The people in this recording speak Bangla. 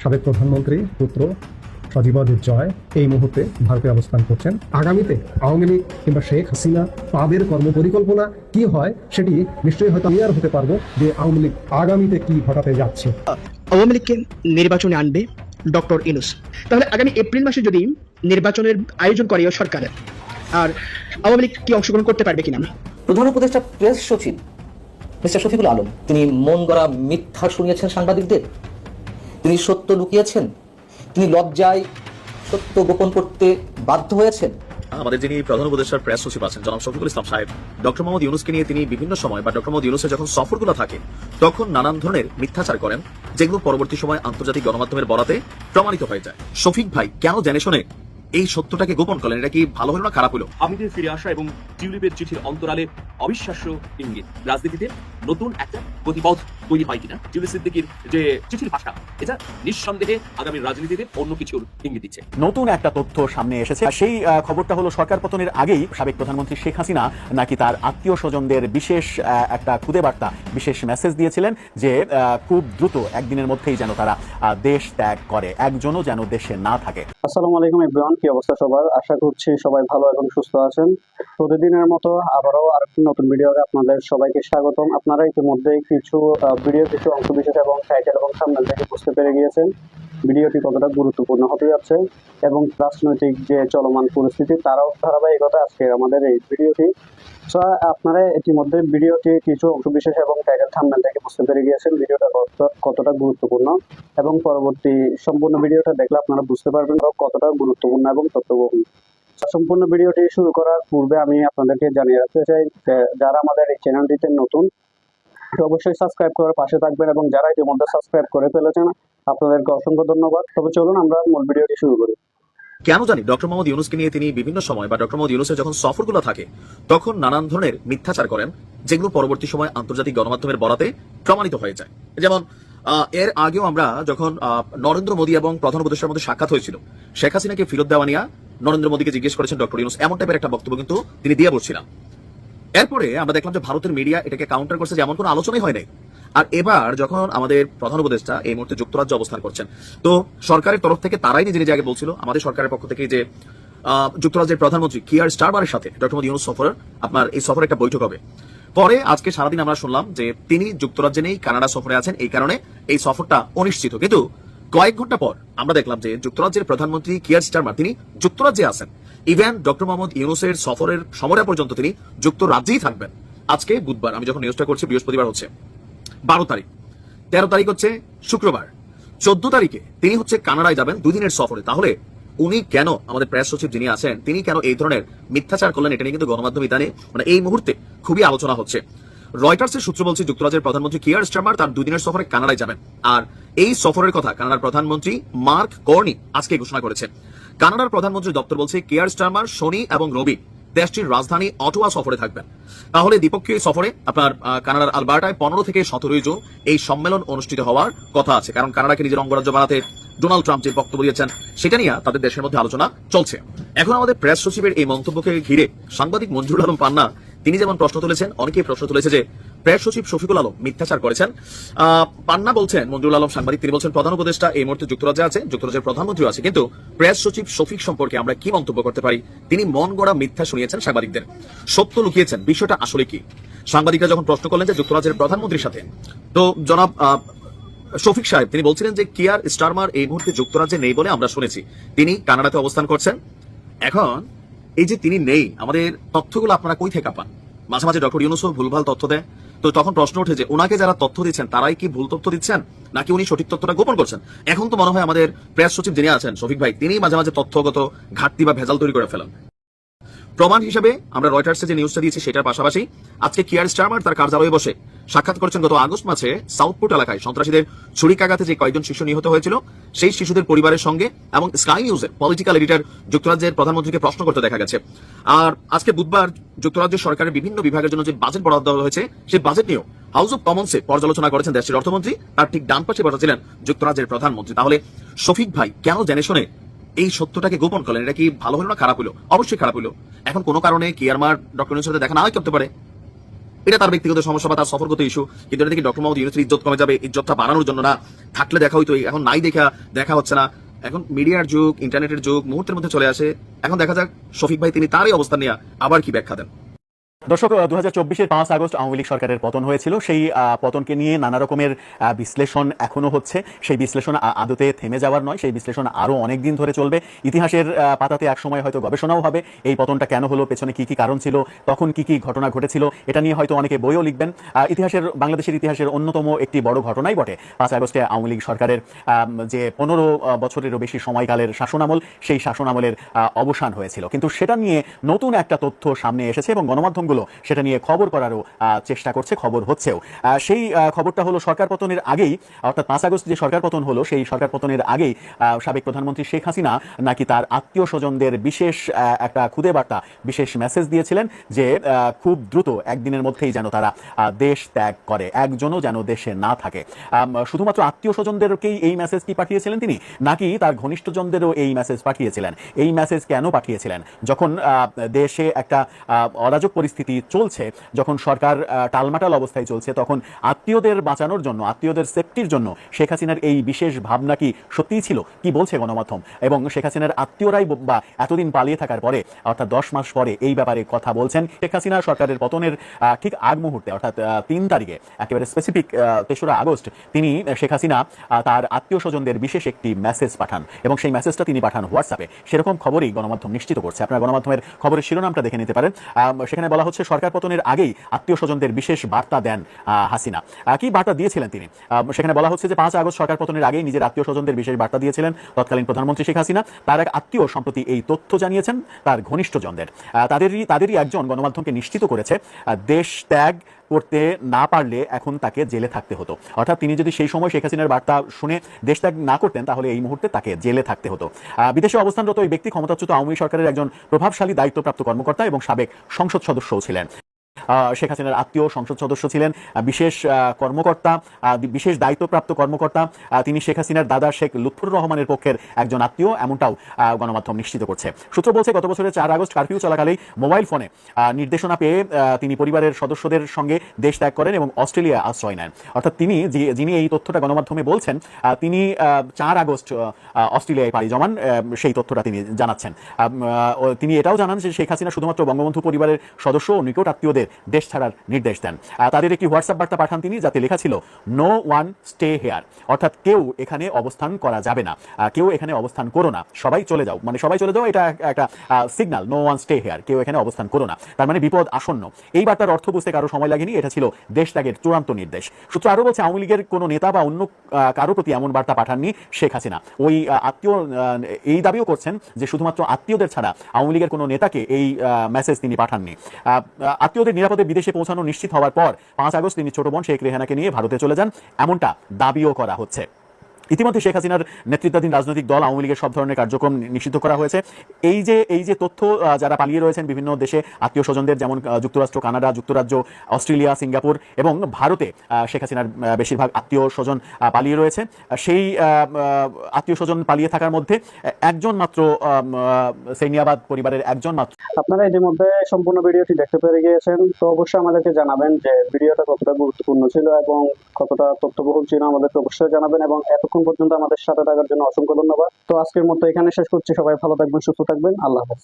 সাবেক প্রধানমন্ত্রী পুত্র সজীবদের জয় এই মুহূর্তে ভারতে অবস্থান করছেন। আগামীতে আওয়ামী লীগ কিংবা শেখ হাসিনা তাদের কর্মপরিকল্পনা কি হয় সেটি নিশ্চয়ই হয়তো আমি আর হতে পারবো যে আওয়ামী লীগ আগামীতে কি ঘটাতে যাচ্ছে। আওয়ামী লীগকে নির্বাচনে আনবে ডক্টর ইউনূস। তাহলে আগামী এপ্রিল মাসে যদি নির্বাচনের আয়োজন করে সরকারের, আর আওয়ামী লীগ কি অংশগ্রহণ করতে পারবে কিনা? প্রধান উপদেষ্টা প্রেস সচিব মিস্টার শফিকুল আলম তিনি মন গড়া মিথ্যা শুনিয়েছেন সাংবাদিকদের, তিনি সত্য লুকিয়েছেন, তিনি লজ্জায় সত্য গোপন করতে বাধ্য হয়েছেন। আমাদের যিনি প্রধান উপদেষ্টার প্রেস সচিব আছেন জনাব শফিকুল ইসলাম সাহেব, ডক্টর মোহাম্মদ ইউনূসকে নিয়ে তিনি বিভিন্ন সময় বা ডক্টর মোহাম্মদ ইউনূসের যখন সফরগুলো থাকে তখন নানান ধরনের মিথ্যাচার করেন, যেগুলো পরবর্তী সময় আন্তর্জাতিক গণমাধ্যমের বরাতে প্রমাণিত হয়ে যায়। শফিক ভাই কেন জেনে শুনে এই সত্যটাকে গোপন করলেন? এটা কি ভালো হলো না খারাপ হলো? আমিদের ফিরে আসা এবং টিউলিপের চিঠির অন্তরালে অবিশ্বাস্য ইঙ্গিত। রাজনীতিতে নতুন একটা গতিপথ তৈরি হয় কিনা টিউলিপ সিদ্দিকীর যে চিঠির ভাষা, এটা নিঃসন্দেহে আগামী রাজনীতিতে অন্য কিছুর ইঙ্গিত দিচ্ছে। নতুন একটা তথ্য সামনে এসেছে। সেই খবরটা হলো সরকার পতনের আগেই সাবেক প্রধানমন্ত্রী শেখ হাসিনা নাকি তার আত্মীয় স্বজনদের বিশেষ একটা খুদে বার্তা, বিশেষ মেসেজ দিয়েছিলেন যে খুব দ্রুত একদিনের মধ্যেই যেন তারা দেশ ত্যাগ করে, একজনও যেন দেশে না থাকে। আসসালামু আলাইকুম এভরিওয়ান, কি অবস্থা সবার? আশা করছি সবাই ভালো এবং সুস্থ আছেন। প্রতিদিনের মতো আবারও আরেকটি নতুন ভিডিওতে আপনাদের সবাইকে স্বাগতম। আপনারা ইতিমধ্যে কিছু অংশ বিশেষ এবং টাইটেল এবং থাম্বনেল থেকে বুঝতে পেরে গিয়েছেন ভিডিওটি কতটা গুরুত্বপূর্ণ হতে যাচ্ছে এবং রাজনৈতিক যে চলমান পরিস্থিতি তারাও ধারাবাহিকতা আজকে আমাদের এই ভিডিওটি। আপনারা ইতিমধ্যে ভিডিওটি কিছু অংশ বিশেষ এবং টাইটেল থাম্বনেল থেকে বুঝতে পেরে গিয়েছেন ভিডিওটা কতটা গুরুত্বপূর্ণ, এবং পরবর্তী সম্পূর্ণ ভিডিওটা দেখলে আপনারা বুঝতে পারবেন কতটা গুরুত্বপূর্ণ এবং তথ্যবহুল। সম্পূর্ণ ভিডিওটি শুরু করার পূর্বে আমি আপনাদেরকে জানিয়ে রাখতে চাই যারা আমাদের এই চ্যানেলটিতে নতুন অবশ্যই সাবস্ক্রাইব করে পাশে থাকবেন, এবং যারা ইতিমধ্যে সাবস্ক্রাইব করে ফেলেছেন আপনাদেরকে অসংখ্য ধন্যবাদ। তবে চলুন আমরা মূল ভিডিওটি শুরু করি। কেন জানি ডক্টর মোহাম্মদ ইউনূসকে নিয়ে তিনি বিভিন্ন সময় বা ডক্টর মোহাম্মদ ইউনূসের যখন সফরগুলো থাকে তখন নানান ধরনের মিথ্যাচার করেন, যেগুলো পরবর্তী সময় আন্তর্জাতিক গণমাধ্যমের বরাতে প্রমাণিত হয়ে যায়। যেমন এর আগেও আমরা যখন নরেন্দ্র মোদী এবং প্রধান উপদেষ্টার মধ্যে সাক্ষাৎ হয়েছিল, শেখ হাসিনাকে ফেরত দেওয়া নিয়ে নরেন্দ্র মোদীকে জিজ্ঞেস করেছেন ডক্টর ইউনূস, এমন টাইপের একটা বক্তব্য কিন্তু তিনি দিয়ে বলছিলেন। এরপরে আমরা দেখলাম যে ভারতের মিডিয়া এটাকে কাউন্টার করছে যে এমন কোনো আলোচনাই হয় নাই। আর এবার যখন আমাদের প্রধান উপদেষ্টা এই মুহূর্তে যুক্তরাজ্যে অবস্থান করছেন, তো সরকারের তরফ থেকে তারাই নিজে নিজে আগে বলছিল আমাদের সরকারের পক্ষ থেকে যে যুক্তরাজ্যের প্রধানমন্ত্রী কিয়ার স্টারমারের সাথে ডক্টর মোহাম্মদ ইউনূস আপনার এই সফরে একটা বৈঠক হবে। পরে আজকে সারাদিন আমরা শুনলাম যে তিনি যুক্তরাজ্যে নেই, কানাডা সফরে আছেন, এই কারণে এই সফরটা অনিশ্চিত। কিন্তু কয়েক ঘন্টা পর আমরা দেখলাম যে যুক্তরাজ্যের প্রধানমন্ত্রী কিয়ার স্টারমার তিনি যুক্তরাজ্যে আছেন। ইভেন ডক্টর মোহাম্মদ ইউনূসের সফরের সময় পর্যন্ত তিনি যুক্তরাজ্যেই থাকবেন। আজকে বুধবার, আমি যখন নিউজটা করছি বৃহস্পতিবার হচ্ছে 12 তারিখ, 13 তারিখ হচ্ছে শুক্রবার, 14 তারিখে তিনি হচ্ছে কানাডায় যাবেন 2 দিনের সফরে। তাহলে উনি কেন, আমাদের প্রেস সচিব যিনি আছেন তিনি কেন এই ধরনের মিথ্যাচার করলেন, এটা নিয়ে কিন্তু গণমাধ্যম ইদানে মানে এই মুহূর্তে খুবই আলোচনা হচ্ছে। রয়টার্সের সূত্র বলছে যুক্তরাজ্যের প্রধানমন্ত্রী কিয়ার স্টারমার তার 2 দিনের সফরে কানাডায় যাবেন, আর এই সফরের কথা কানাডার প্রধানমন্ত্রী মার্ক কার্নি আজকে ঘোষণা করেছে। কানাডার প্রধানমন্ত্রীর দপ্তর বলছে কিয়ার স্টারমার শনি এবং রবি দেশটির রাজধানী অটোয়া সফরে থাকবেন। তাহলে দ্বিপক্ষীয় সফরে আপনার কানাডার আলবার্টায় 15 থেকে 17 জুন এই সম্মেলন অনুষ্ঠিত হওয়ার কথা আছে, কারণ কানাডাকে নিজের অঙ্গরাজ্য বানাতে ডোনাল্ড ট্রাম্প যে বক্তব্য দিয়েছেন সেটা নিয়ে তাদের দেশের মধ্যে আলোচনা চলছে। এখন আমাদের প্রেস সচিবের এই মন্তব্যকে ঘিরে সাংবাদিক মঞ্জুরুল আলম পান্না তিনি যেমন প্রশ্ন তুলেছেন, অনেকেই প্রশ্ন তুলেছে যে প্রেস সচিব শফিকুল আলম মিথ্যাচার করেছেন। পান্না বলছেন, মঞ্জুরুল আলম সাংবাদিক, তিনি বলছেন প্রধান উপদেষ্টা এই মুহূর্তে যুক্তরাজ্যে আছে, যুক্তরাজ্যের প্রধানমন্ত্রীও আছে, কিন্তু প্রেস সচিব শফিক সম্পর্কে আমরা কি মন্তব্য করতে পারি? তিনি মন গড়া মিথ্যা শুনিয়েছেন সাংবাদিকদের, সত্য লুকিয়েছেন। বিষয়টা আসলে কি? সাংবাদিকরা যখন প্রশ্ন করলেন যে যুক্তরাজ্যের প্রধানমন্ত্রীর সাথে, তো জনাব শফিক সাহেব তিনি বলছিলেন যে কিয়ার স্টারমার এই মুহূর্তে যুক্তরাজ্যে নেই বলে আমরা শুনেছি, তিনি কানাডাতে অবস্থান করছেন। এখন এই যে তিনি নেই, আমাদের তথ্যগুলো আপনারা কই থেকে পান? মাঝে মাঝে ডক্টর ইউনূসও ভুলভাল তথ্য দেয়, তো তখন প্রশ্ন ওঠে যে ওনাকে যারা তথ্য দিচ্ছেন তারাই কি ভুল তথ্য দিচ্ছেন নাকি উনি সঠিক তথ্যটা গোপন করছেন? এখন তো মনে হয় আমাদের প্রেস সচিব যিনি আছেন শফিক ভাই তিনি মাঝে মাঝে তথ্যগত ঘাটতি বা ভেজাল তৈরি করে ফেলেন। প্রমাণ হিসেবে আমরা রয়টার্সে যে নিউজটা দিয়েছি সেটার পাশাপাশি আজকে কিয়ার স্টারমার তার কার্যালয়ে বসে সাক্ষাৎ করেছেন গত আগস্ট মাসে সাউথপোর্ট এলাকায় সন্ত্রাসীদের ছুরিকাঘাতে যে কয়েকজন শিশু নিহত হয়েছিল সেই শিশুদের পরিবারের সঙ্গে, এবং স্কাই নিউজের পলিটিক্যাল এডিটর যুক্তরাজ্যের প্রধানমন্ত্রীকে প্রশ্ন করতে দেখা গেছে। আর আজকে বুধবার যুক্তরাজ্যের সরকারের বিভিন্ন বিভাগের জন্য যে বাজেট বরাদ্দ দেওয়া হয়েছে সেই বাজেট নিয়েও হাউস অব কমন্সে পর্যালোচনা করেছেন দেশটির অর্থমন্ত্রী, তার ঠিক ডান পাশে বসেছিলেন যুক্তরাজ্যের প্রধানমন্ত্রী। তাহলে শফিক ভাই কেন জেনে শুনে এই সত্যটাকে গোপন করলেন? এটা কি ভালো হলো না খারাপ হলো? অবশ্যই খারাপ হলো। এখন কোনো কারণে কিয়ারমার ডক্টর ইউনূসের সাথে দেখা না করতে পারে, এটা তার ব্যক্তিগত সমস্যা বা তার সফরগত ইস্যু, কিন্তু এটা থেকে ডক্টর মোহাম্মদ ইউনূসের ইজ্জত কমে যাবে, ইজ্জতটা বাড়ানোর জন্য না। থাকলে দেখা হইতো, এখন নাই, দেখা হচ্ছে না। এখন মিডিয়ার যুগ, ইন্টারনেটের যুগ মুহূর্তের মধ্যে চলে আসে। এখন দেখা যাক শফিক ভাই তিনি তারই অবস্থান নিয়ে আবার কি ব্যাখ্যা দেন। দর্শক, 2024-এর 5 আগস্ট আওয়ামী লীগ সরকারের পতন হয়েছিল। সেই পতনকে নিয়ে নানা রকমের বিশ্লেষণ এখনো হচ্ছে। সেই বিশ্লেষণ আদতে থেমে যাওয়ার নয়, সেই বিশ্লেষণ আরো অনেক দিন ধরে চলবে। ইতিহাসের পাতাতে একসময় হয়তো গবেষণাও হবে এই পতনটা কেন হলো, পেছনে কি কি কারণ ছিল, তখন কি কি ঘটনা ঘটেছিল, এটা নিয়ে হয়তো অনেকে বইও লিখবেন। বাংলাদেশের ইতিহাসের অন্যতম একটি বড় ঘটনাই বটে 5 আগস্টে আওয়ামী লীগ সরকারের যে 15 বছরেরও বেশি সময়কালের শাসনামল, সেই শাসনামলের অবসান হয়েছিল। কিন্তু সেটা নিয়ে নতুন একটা তথ্য সামনে এসেছে এবং গণমাধ্যমগুলো সেটা নিয়ে খবর করারও চেষ্টা করছে, খবর হচ্ছেও। সেই খবরটা হলো সরকার পতনের আগেই, অর্থাৎ 5 আগস্ট যে সরকার পতন হলো, সেই সরকার পতনের আগেই সাবেক প্রধানমন্ত্রী শেখ হাসিনা নাকি তার আত্মীয় স্বজনদের বিশেষ একটা খুদে বার্তা, বিশেষ মেসেজ দিয়েছিলেন যে খুব দ্রুত একদিনের মধ্যেই যেন তারা দেশ ত্যাগ করে, একজনও যেন দেশে না থাকে। শুধুমাত্র আত্মীয় স্বজনদেরকেই এই মেসেজ কি পাঠিয়েছিলেন তিনি, নাকি তার ঘনিষ্ঠজনদেরও এই মেসেজ পাঠিয়েছিলেন? এই মেসেজ কেন পাঠিয়েছিলেন? যখন দেশে একটা অরাজক পরিস্থিতি চলছে, যখন সরকার টালমাটাল অবস্থায় চলছে, তখন আত্মীয়দের বাঁচানোর জন্য, আত্মীয়দের সেফটির জন্য শেখ হাসিনার এই বিশেষ ভাবনা কি সত্যিই ছিল? কি বলছে গণমাধ্যম? এবং শেখ হাসিনার আত্মীয়রাই বা এতদিন পালিয়ে থাকার পরে, অর্থাৎ 10 মাস পরে এই ব্যাপারে কথা বলছেন। শেখ হাসিনা সরকারের পতনের ঠিক আগ মুহূর্তে, অর্থাৎ 3 তারিখে, একেবারে স্পেসিফিক 3রা আগস্ট, তিনি শেখ হাসিনা তার আত্মীয় স্বজনদের বিশেষ একটি মেসেজ পাঠান এবং সেই মেসেজটা তিনি পাঠান হোয়াটসঅ্যাপে। সেরকম খবরই গণমাধ্যম নিশ্চিত করছে। আপনারা গণমাধ্যমের খবরের শিরোনামটা দেখে নিতে পারেন। সেখানে বলা হচ্ছে সরকার পতনের আগেই আত্মীয় স্বজনদের বিশেষ বার্তা দেন হাসিনা। কি বার্তা দিয়েছিলেন তিনি? সেখানে বলা হচ্ছে যে 5 আগস্ট সরকার পতনের আগেই নিজের আত্মীয় স্বজনদের বিশেষ বার্তা দিয়েছিলেন তৎকালীন প্রধানমন্ত্রী শেখ হাসিনা। তার এক আত্মীয় সম্প্রতি এই তথ্য জানিয়েছেন তার ঘনিষ্ঠজনদের। তাদেরই একজন গণমাধ্যমকে নিশ্চিত করেছে দেশ ত্যাগ করতে না পারলে এখন তাকে জেলে থাকতে হতো। অর্থাৎ তিনি যদি সেই সময় শেখ হাসিনার বার্তা শুনে দেশ ত্যাগ না করতেন, তাহলে এই মুহূর্তে তাকে জেলে থাকতে হতো। বিদেশে অবস্থানরত ওই ব্যক্তি ক্ষমতাচ্যুত আওয়ামী সরকারের একজন প্রভাবশালী দায়িত্বপ্রাপ্ত কর্মকর্তা এবং সাবেক সংসদ সদস্যও ছিলেন। শেখ হাসিনার আত্মীয় সংসদ সদস্য ছিলেন, বিশেষ কর্মকর্তা, বিশেষ দায়িত্বপ্রাপ্ত কর্মকর্তা। তিনি শেখ হাসিনার দাদা শেখ লুৎফুর রহমানের পক্ষের একজন আত্মীয়, এমনটাও গণমাধ্যম নিশ্চিত করছে। সূত্র বলছে গত বছরের 4 আগস্ট কারফিউ চলাকালেই মোবাইল ফোনে নির্দেশনা পেয়ে তিনি পরিবারের সদস্যদের সঙ্গে দেশ ত্যাগ করেন এবং অস্ট্রেলিয়া আশ্রয় নেন। অর্থাৎ তিনি যিনি এই তথ্যটা গণমাধ্যমে বলছেন, তিনি 4 আগস্ট অস্ট্রেলিয়ায় পাড়ি জমান, সেই তথ্যটা তিনি জানাচ্ছেন। তিনি এটাও জানান যে শেখ হাসিনা শুধুমাত্র বঙ্গবন্ধু পরিবারের সদস্য ও নিকট আত্মীয়দের দেশ ছাড়ার নির্দেশ দেন। তাদের একটি হোয়াটসঅ্যাপ বার্তা পাঠান তিনি, যাতে লেখা ছিল নো ওয়ান স্টে হেয়ার, অর্থাৎ কেউ এখানে অবস্থান করা যাবে না, কেউ এখানে অবস্থান করো না, সবাই চলে যাও। মানে সবাই চলে যাও, এটা একটা signal, no one stay here, কেউ এখানে অবস্থান করো না, তার মানে বিপদ আসন্ন। এই বার্তার অর্থ বুঝতে কারো সময় লাগেনি, এটা ছিল দেশ ত্যাগের চূড়ান্ত নির্দেশ। সূত্র আরো বলছে আওয়ামী লীগের কোনো নেতা বা অন্য কারো প্রতি এমন বার্তা পাঠাননি শেখ হাসিনা। ওই আত্মীয় এই দাবিও করছেন যে শুধুমাত্র আত্মীয়দের ছাড়া আওয়ামী লীগের কোনো নেতাকে এই মেসেজ তিনি পাঠাননি। আত্মীয়দের নিরাপদে বিদেশে পৌঁছানো নিশ্চিত হওয়ার পর 5 আগস্ট তিনি ছোট বোন শেখ রেহানাকে নিয়ে ভারতে চলে যান, এমনটা দাবিও করা হচ্ছে। ইতিমধ্যে শেখ হাসিনার নেতৃত্বাধীন রাজনৈতিক দল আওয়ামী লীগের সব ধরনের কার্যক্রম নিষিদ্ধ করা হয়েছে। এই যে তথ্য, যারা পালিয়ে রয়েছেন বিভিন্ন দেশে আত্মীয় স্বজনদের, যেমন যুক্তরাষ্ট্র, কানাডা, যুক্তরাজ্য, অস্ট্রেলিয়া, সিঙ্গাপুর এবং ভারতে শেখ হাসিনার বেশিরভাগ আত্মীয় স্বজন পালিয়ে রয়েছে। সেই আত্মীয় স্বজন পালিয়ে থাকার মধ্যে একজন মাত্র সেনিয়াবাদ পরিবারের একজন মাত্র। আপনারা ইতিমধ্যে সম্পূর্ণ ভিডিওটি দেখতে পেরে গিয়েছেন, তো অবশ্যই আমাদেরকে জানাবেন যে ভিডিওটা কতটা গুরুত্বপূর্ণ ছিল এবং কতটা তথ্যবহুল ছিল, আমাদেরকে অবশ্যই জানাবেন। এবং এতক্ষণ পর্যন্ত আমাদের সাথে থাকার জন্য অসংখ্য ধন্যবাদ। তো আজকের মতো এখানে শেষ করছি। সবাই ভালো থাকবেন, সুস্থ থাকবেন। আল্লাহ হাফেজ।